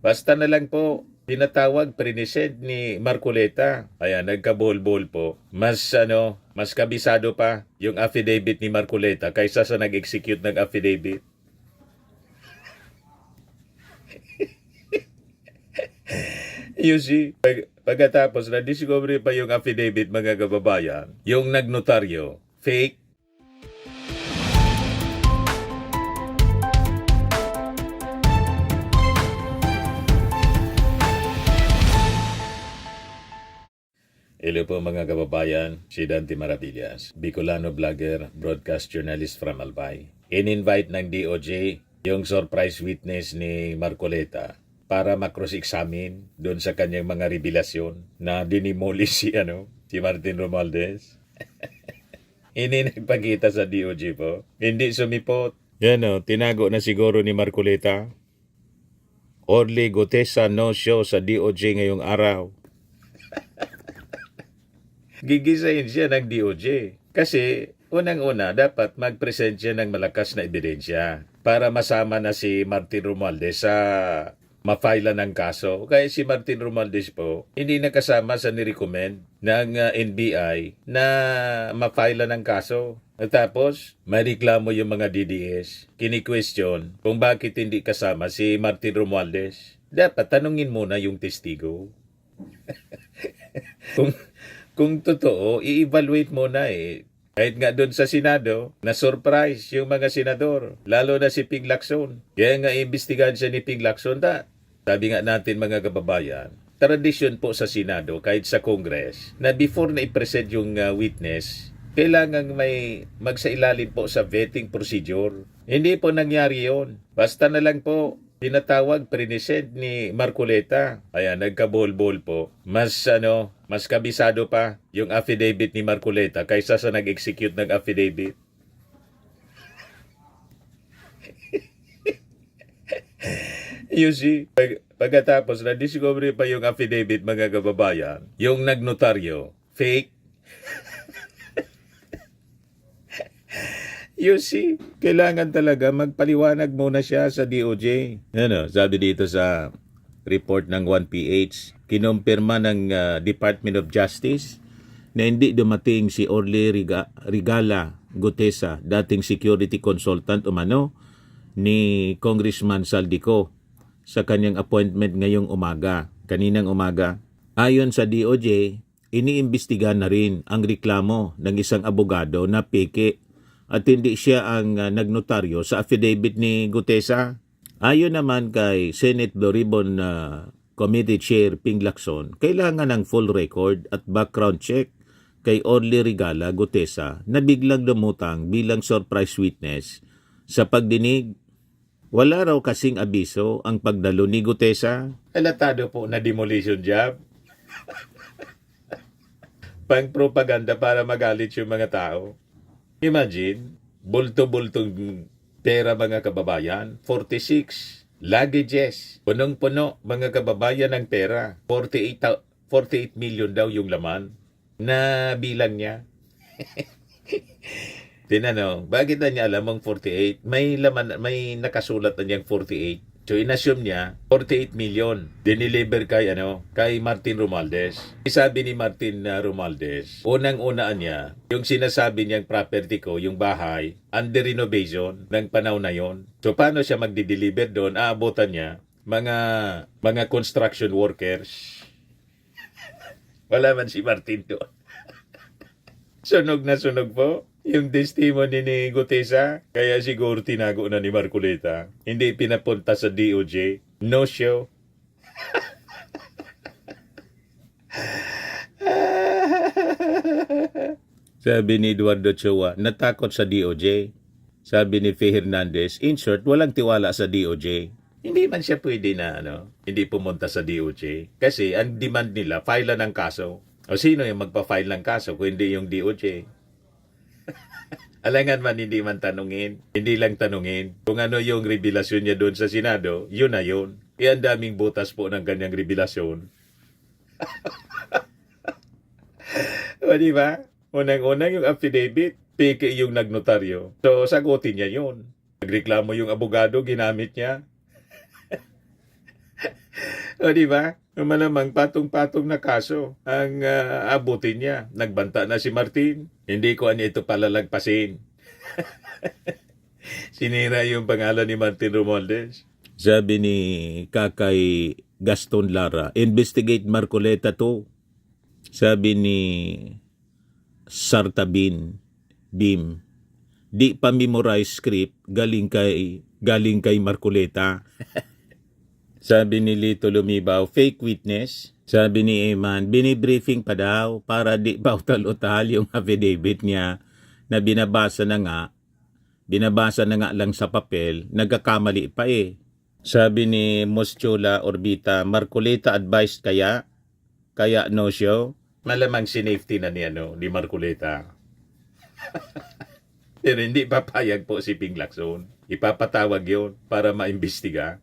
Basta na lang po, tinatawag present ni Marcoleta. Kaya nagkabol-bol po. Mas kabisado pa yung affidavit ni Marcoleta kaysa sa nag-execute ng affidavit. You see, pagkatapos na-discover pa yung affidavit, mga kababayan, yung nagnotaryo, fake. Hello po mga kababayan, si Dante Maravillas, Bicolano vlogger, broadcast journalist from Albay. In-invite ng DOJ yung surprise witness ni Marcoleta para makross-examine doon sa kanyang mga revelasyon na dinimolish si Martin Romualdez. Ini nagpakita sa DOJ po. Hindi sumipot. Tinago na siguro ni Marcoleta. Orly Gutesa no show sa DOJ ngayong araw. Gigisahin siya ng DOJ. Kasi, unang-una, dapat mag-present siya ng malakas na ebidensya para masama na si Martin Romualdez sa ma-file ng kaso. Kaya si Martin Romualdez po, hindi nakasama sa nirecommend ng NBI na ma-file ng kaso. At tapos, may reklamo yung mga DDS. Kini-question kung bakit hindi kasama si Martin Romualdez. Dapat tanungin muna yung testigo. Kung totoo, i-evaluate mo na Kahit nga doon sa Senado, na-surprise yung mga senador, lalo na si Ping Lacson. Kaya nga imbestigahan siya ni Ping Lacson. Sabi nga natin mga kababayan, tradisyon po sa Senado, kahit sa Congress, na before na i-present yung witness, kailangan may magsailalim po sa vetting procedure. Hindi po nangyari yon. Basta na lang po, tinatawag present ni Marcoleta. Kaya nagkabol-bol po. Mas kabisado pa yung affidavit ni Marcoleta kaysa sa nag-execute ng affidavit. You see, pagkatapos na-discover pa yung affidavit, mga kababayan, yung nagnotaryo, fake. You see, kailangan talaga magpaliwanag muna siya sa DOJ. Sabi dito sa report ng 1PH, kinumpirma ng Department of Justice na hindi dumating si Orly Rigala Gutesa, dating security consultant umano ni Congressman Saldico sa kanyang appointment ngayong kaninang umaga. Ayon sa DOJ, iniimbestigahan na rin ang reklamo ng isang abogado na peke at hindi siya ang nagnotaryo sa affidavit ni Gutesa. Ayon naman kay Senate Blue Ribbon Committee Chair Ping Lacson, kailangan ng full record at background check kay Orly Rigala Gutesa na biglang lumutang bilang surprise witness sa pagdinig. Wala raw kasing abiso ang pagdalo ni Gutesa. Alatado po na demolition job. Pang-propaganda para magalit yung mga tao. Imagine, bulto-bultong pera mga kababayan, 46. Luggages, punong-puno mga kababayan ng pera. 48 million daw yung laman na bilang niya. Tinanong, bakit na niya alam ang 48? May laman, may nakasulat na niyang 48. So inassume niya 48 million dineliver kay Martin Romualdez. Sabi ni Martin Romualdez, unang-unaan niya yung sinasabi niyang property ko, yung bahay, under renovation ng panahon na yon. So paano siya magdi-deliver doon? Aabotan niya mga construction workers. Wala man si Martin doon. Sunog na sunog po yung testimony ni Gutesa, kaya siguro tinago na ni Marcoleta. Hindi pinapunta sa DOJ. No show. Sabi ni Eduardo Chua, natakot sa DOJ. Sabi ni Faye Hernandez, in short, walang tiwala sa DOJ. Hindi man siya pwede na hindi pumunta sa DOJ. Kasi ang demand nila, file ng kaso. O sino yung magpa-file ng kaso kung hindi yung DOJ? Alangan man hindi man tanungin, hindi lang tanungin kung ano yung revelasyon niya doon sa Senado, yun na yun. Ang daming butas po ng kanyang revelasyon. O diba? Unang-unang yung affidavit, peke yung nagnotaryo. So sagutin niya yun. Nagreklamo yung abogado, ginamit niya. O di ba? Malamang patong-patong na kaso ang abutin niya. Nagbanta na si Martin. Hindi ko ito palalagpasin. Sinira yung pangalan ni Martin Romualdez. Sabi ni Kakay Gaston Lara, investigate Marcoleta to. Sabi ni Sartabin Bim, di pa memorize script galing kay Marcoleta. Sabi ni Lito Lumibaw, fake witness. Sabi ni Eman, binibriefing pa daw para di pa utal-utal yung affidavit niya na binabasa na nga lang sa papel, nagkakamali pa eh. Sabi ni Moschula Orbita, Marcoleta advised kaya no show. Malamang sinafety na ni Marcoleta. Pero hindi papayag po si Ping Lacson. Ipapatawag yun para maimbestiga.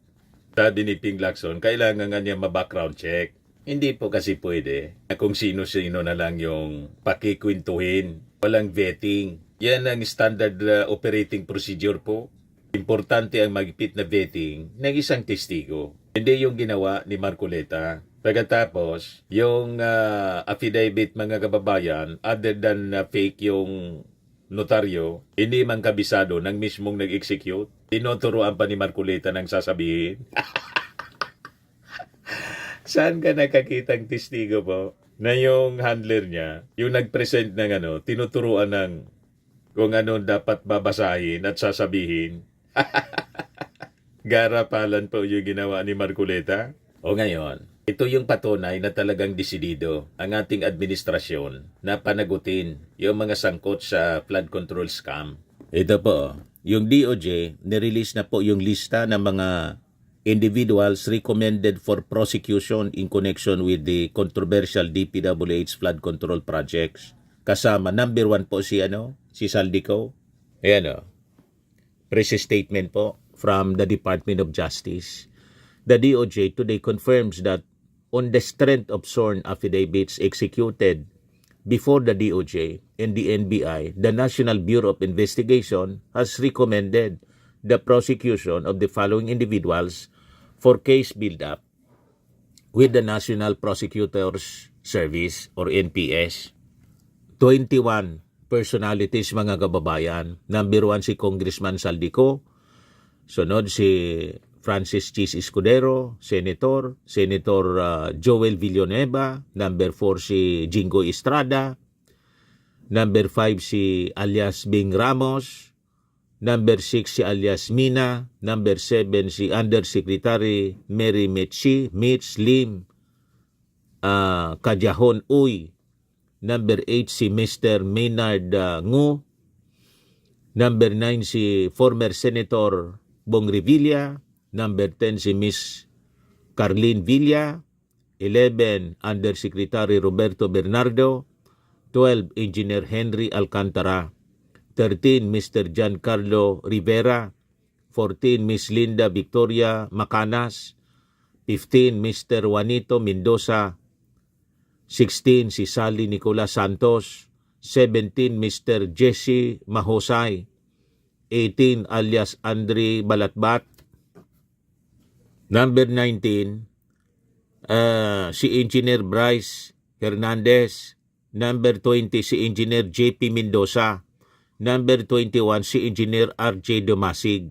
Sabi ni Ping Lacson, kailangan nga niya ma-background check. Hindi po kasi pwede kung sino-sino na lang yung pakikwintuhin. Walang vetting. Yan ang standard operating procedure po. Importante ang magpit na vetting ng isang testigo. Hindi yung ginawa ni Marcoleta. Pagkatapos, yung affidavit mga kababayan, other than fake yung notaryo, hindi man kabisado ng mismong nag-execute. Tinuturuan pa ni Marcoleta ng sasabihin. Saan ka nakakitang testigo po na yung handler niya, yung nag-present ng tinuturuan ng kung ano dapat babasahin at sasabihin? Garapalan po yung ginawa ni Marcoleta. O ngayon, ito yung patunay na talagang desidido ang ating administrasyon na panagutin yung mga sangkot sa flood control scam. Ito po, yung DOJ, nirelease na po yung lista ng mga individuals recommended for prosecution in connection with the controversial DPWH flood control projects. Kasama, number 1 po si Saldico. Ayan press statement po from the Department of Justice. The DOJ today confirms that on the strength of sworn affidavits executed before the DOJ and the NBI, the National Bureau of Investigation has recommended the prosecution of the following individuals for case build-up with the National Prosecutor's Service or NPS. 21 personalities mga kababayan. Number 1 si Congressman Saldico, sunod si Francis Chis Escudero, Senator Joel Villanueva, number 4 si Jingo Estrada, number 5 si alias Bing Ramos, number 6 si alias Mina, number 7 si Undersecretary Mary Mitch Lim Kajahon Uy, number 8 si Mr. Maynard Ngu, number 9 si former Senator Bong Revilla, number 10 si Miss Carlene Villa, 11 Undersecretary Roberto Bernardo, 12 Engineer Henry Alcantara, 13 Mr. Giancarlo Rivera, 14 Miss Linda Victoria Macanas, 15 Mr. Juanito Mendoza, 16 si Sally Nicolas Santos, 17 Mr. Jesse Mahosay, 18 alias Andre Balatbat, number 19 si Engineer Bryce Hernandez, number 20 si Engineer JP Mendoza, number 21 si Engineer RJ Domasig.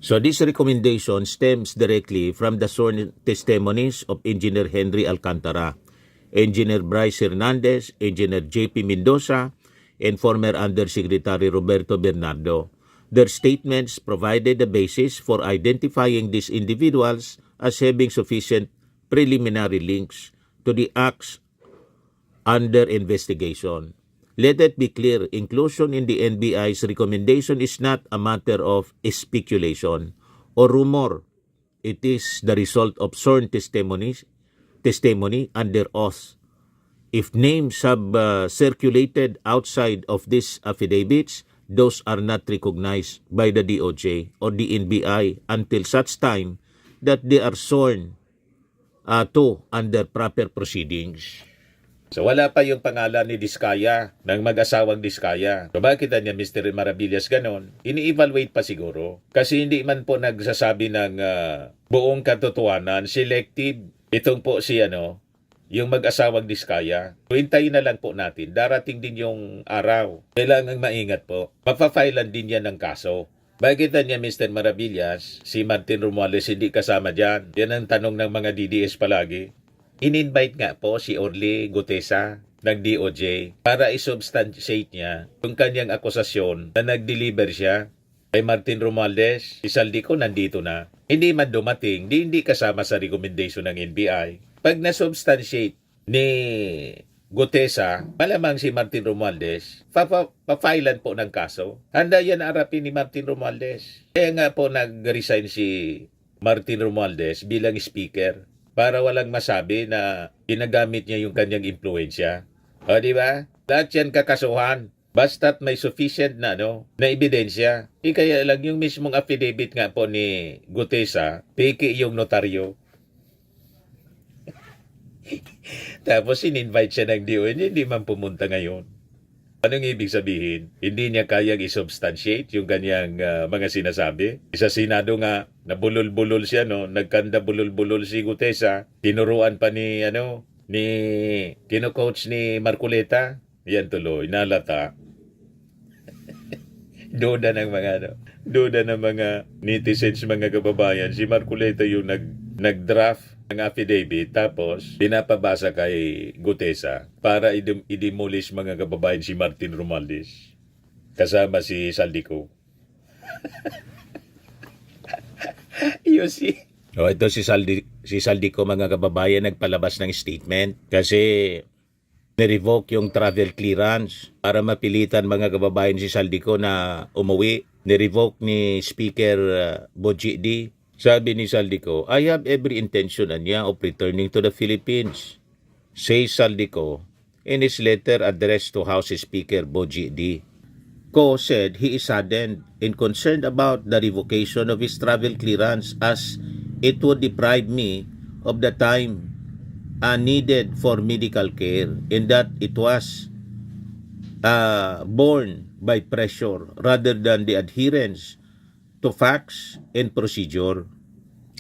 So this recommendation stems directly from the sworn testimonies of Engineer Henry Alcantara, Engineer Bryce Hernandez, Engineer JP Mendoza, and former Undersecretary Roberto Bernardo. Their statements provided the basis for identifying these individuals as having sufficient preliminary links to the acts under investigation. Let it be clear, inclusion in the NBI's recommendation is not a matter of speculation or rumor. It is the result of sworn testimony under oath. If names have circulated outside of these affidavits, those are not recognized by the DOJ or the NBI until such time that they are sworn to under proper proceedings. So wala pa yung pangalan ni Diskaya, ng mag-asawang Diskaya. So bakit niya Mr. Maravillas ganon? Ini-evaluate pa siguro. Kasi hindi man po nagsasabi ng buong katotohanan, selective. Itong po si yung mag-asawang Diskaya. Hintayin na lang po natin. Darating din yung araw. Kailangang maingat po. Mapafailan din yan ng kaso. Bakit niya Mr. Maravillas, si Martin Romualdez hindi kasama dyan? Yan ang tanong ng mga DDS palagi. In-invite nga po si Orly Gutesa ng DOJ para isubstantiate niya yung kanyang akusasyon na nag-deliver siya kay Martin Romualdez. Si Saldico nandito na. Hindi man dumating, hindi kasama sa recommendation ng NBI. Pag na-substantiate ni Gutesa, malamang si Martin Romualdez, pa-filean po ng kaso. Handa yan harapin ni Martin Romualdez. Kaya nga po nag-resign si Martin Romualdez bilang speaker para walang masabi na ginagamit niya yung kanyang impluensya. O di ba? Lahat yan kakasuhan. Basta't may sufficient na na ebidensya. Kaya lang yung mismong affidavit nga po ni Gutesa, peke yung notaryo. Tapos in-invite siya ng DOJ, hindi man pumunta ngayon. Anong ibig sabihin? Hindi niya kayang isubstantiate yung kanyang mga sinasabi. Sa Senado nga, nabulol-bulol siya, nagkanda bulol-bulol si Gutesa. Tinuruan pa ni kino-coach ni Marcoleta. Yan tuloy, nalata. Duda ng mga netizens, mga kababayan. Si Marcoleta yung nag-draft ng affidavit, tapos pinapabasa kay Gutesa para i-demolish mga kababayan si Martin Romualdez kasama si Saldico. You see? Ito si Saldico, mga kababayan, nagpalabas ng statement kasi nirevoke yung travel clearance para mapilitan mga kababayan si Saldico na umuwi. Nirevoke ni Speaker Boji D. Sabi ni Saldico, I have every intention of returning to the Philippines, says Saldico in his letter addressed to House Speaker Boji D. Ko said he is saddened and concerned about the revocation of his travel clearance as it would deprive me of the time needed for medical care and that it was borne by pressure rather than the adherence to facts and procedure.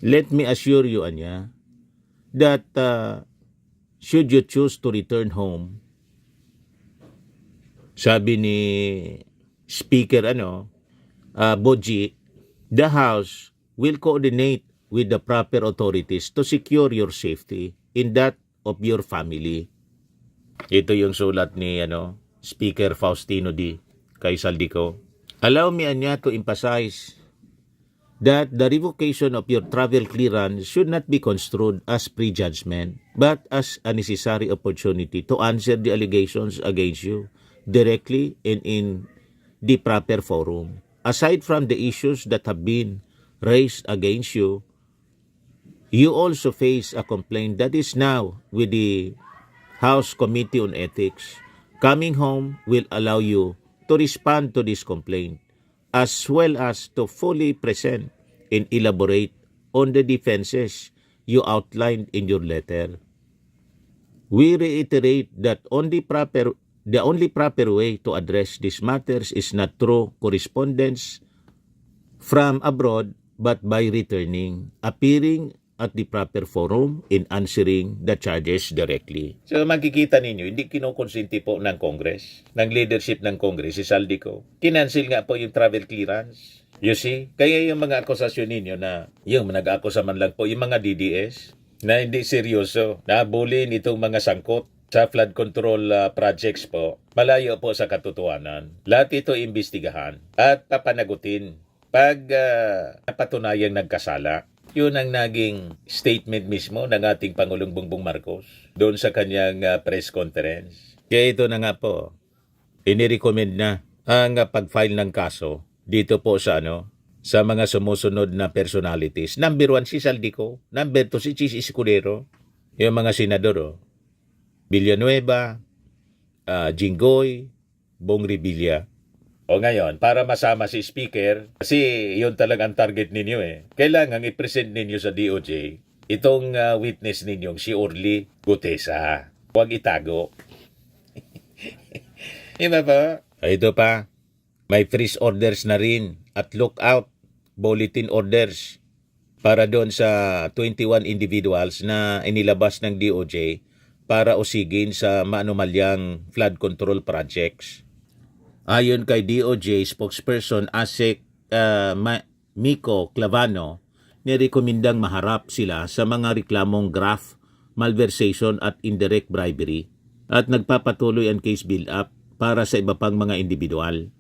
Let me assure you, Anya, that should you choose to return home, sabi ni Speaker Boji, the House will coordinate with the proper authorities to secure your safety in that of your family. Ito yung sulat ni Speaker Faustino D. kay Saldico. Allow me, Anya, to emphasize that the revocation of your travel clearance should not be construed as prejudgment, but as a necessary opportunity to answer the allegations against you directly and in the proper forum. Aside from the issues that have been raised against you, you also face a complaint that is now with the House Committee on Ethics. Coming home will allow you to respond to this complaint, as well as to fully present and elaborate on the defenses you outlined in your letter. We reiterate that the only proper way to address these matters is not through correspondence from abroad, but by returning, appearing at the proper forum in answering the charges directly. So makikita ninyo, hindi kinukonsinti po ng Congress, ng leadership ng Congress, si Saldico. Kinansil nga po yung travel clearance. You see? Kaya yung mga akusasyon ninyo na yung nag-akusa man lang po, yung mga DDS, na hindi seryoso, na bulin itong mga sangkot sa flood control projects po, malayo po sa katotohanan. Lahat ito imbestigahan at papanagutin pag napatunayang nagkasala. Yun ang naging statement mismo ng ating Pangulong Bongbong Marcos doon sa kanyang press conference. Kaya ito na nga po, inirecommend na ang pag-file ng kaso dito po sa sa mga sumusunod na personalities. Number 1 si Saldico, number 2 si Chis Escudero, yung mga senador, Villanueva, Jinggoy, Bong Revilla. O ngayon, para masama si Speaker, kasi yun talagang target ninyo kailangan i-present ninyo sa DOJ itong witness ninyong si Orly Gutesa. Huwag itago. Iba pa? Ito pa, may freeze orders na rin at lookout bulletin orders para doon sa 21 individuals na inilabas ng DOJ para usigin sa maanumalyang flood control projects. Ayon kay DOJ spokesperson ASEC Miko Clavano, nirekomendang maharap sila sa mga reklamong graft, malversation at indirect bribery at nagpapatuloy ang case build-up para sa iba pang mga individual.